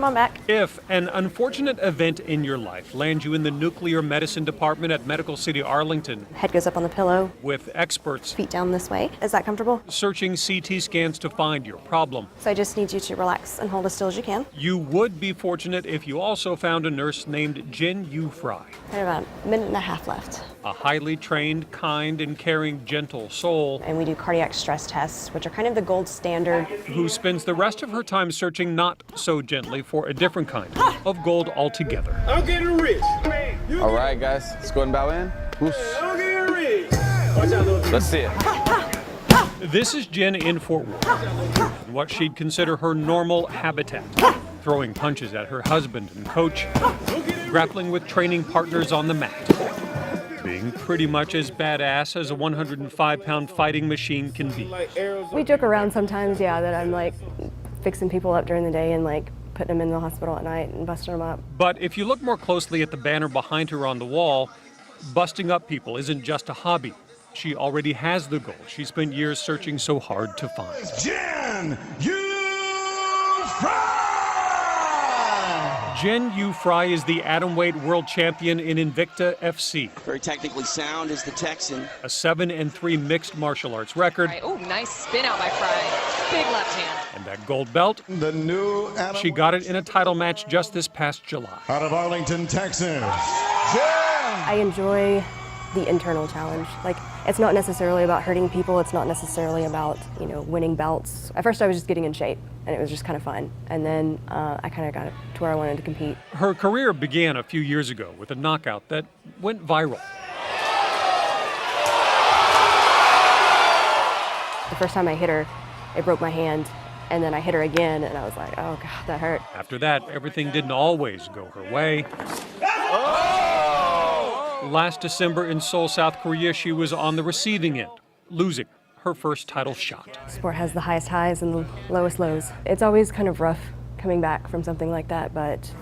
on back. If an unfortunate event in your life lands you in the nuclear medicine department at Medical City Arlington, Head goes up on the pillow. with experts Feet down this way. Is that comfortable? searching CT scans to find your problem, So I just need you to relax and hold as still as you can. you would be fortunate if you also found a nurse named Jen Fry, I have about a minute and a half left. a highly trained, kind, and caring, gentle soul And we do cardiac stress tests, which are kind of the gold standard. who spends the rest of her time searching not so gently for a different kind of gold altogether. I'm getting rich. All right, guys, let's go and bow in. Whoosh. I'm getting rich. Watch out, little Let's see it. This is Jen in Fort Worth, in what she'd consider her normal habitat, throwing punches at her husband and coach, grappling with training partners on the mat, being pretty much as badass as a 105-pound fighting machine can be. We joke around sometimes, yeah, that I'm like fixing people up during the day and like putting them in the hospital at night and busting them up. But if you look more closely at the banner behind her on the wall, busting up people isn't just a hobby. She already has the goal she spent years searching so hard to find. Jen Fry! Jen Fry is the atomweight world champion in Invicta FC, Very technically sound is the Texan. a 7-3 mixed martial arts record, Oh, nice spin out by Fry. Big left hand. and that gold belt, The new atom she got it in a title match just this past July. out of Arlington, Texas. I enjoy the internal challenge. Like, it's not necessarily about hurting people. It's not necessarily about, winning belts. At first I was just getting in shape and it was just kind of fun. And then I kind of got it to where I wanted to compete. Her career began a few years ago with a knockout that went viral. The first time I hit her, it broke my hand. And then I hit her again and I was like, oh God, that hurt. After that, everything didn't always go her way. Last December in Seoul, South Korea, she was on the receiving end, losing her first title shot. Sport has the highest highs and the lowest lows. It's always kind of rough coming back from something like that, but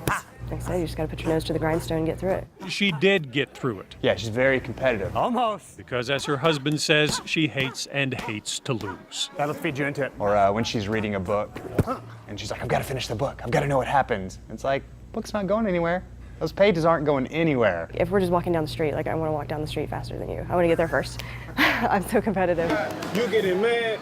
like I said, you just gotta put your nose to the grindstone and get through it. She did get through it, Yeah, she's very competitive. Almost. because as her husband says, she hates and hates to lose. That'll feed you into it. Or when she's reading a book and she's like, I've got to finish the book. I've got to know what happens. It's like, book's not going anywhere. Those pages aren't going anywhere. If we're just walking down the street, like I wanna walk down the street faster than you. I wanna get there first. I'm so competitive. You getting mad?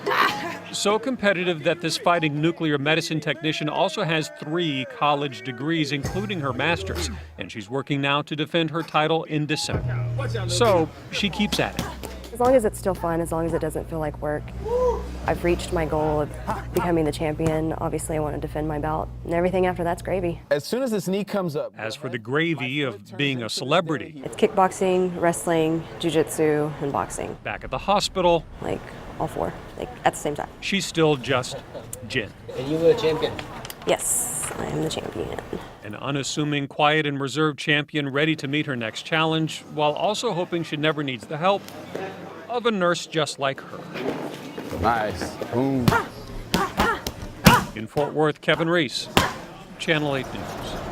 So competitive that this fighting nuclear medicine technician also has 3 college degrees, including her master's, and she's working now to defend her title in December. So she keeps at it. As long as it's still fun, as long as it doesn't feel like work. I've reached my goal of becoming the champion. Obviously, I want to defend my belt, and everything after that's gravy. As soon as this knee comes up. As for the gravy of being a celebrity, It's kickboxing, wrestling, jiu-jitsu, and boxing. back at the hospital, Like, all 4, like, at the same time. she's still just Jen. And you were a champion. Yes, I am the champion. An unassuming, quiet, and reserved champion ready to meet her next challenge, while also hoping she never needs the help of a nurse just like her. Nice. Boom. In Fort Worth, Kevin Reece, Channel 8 News.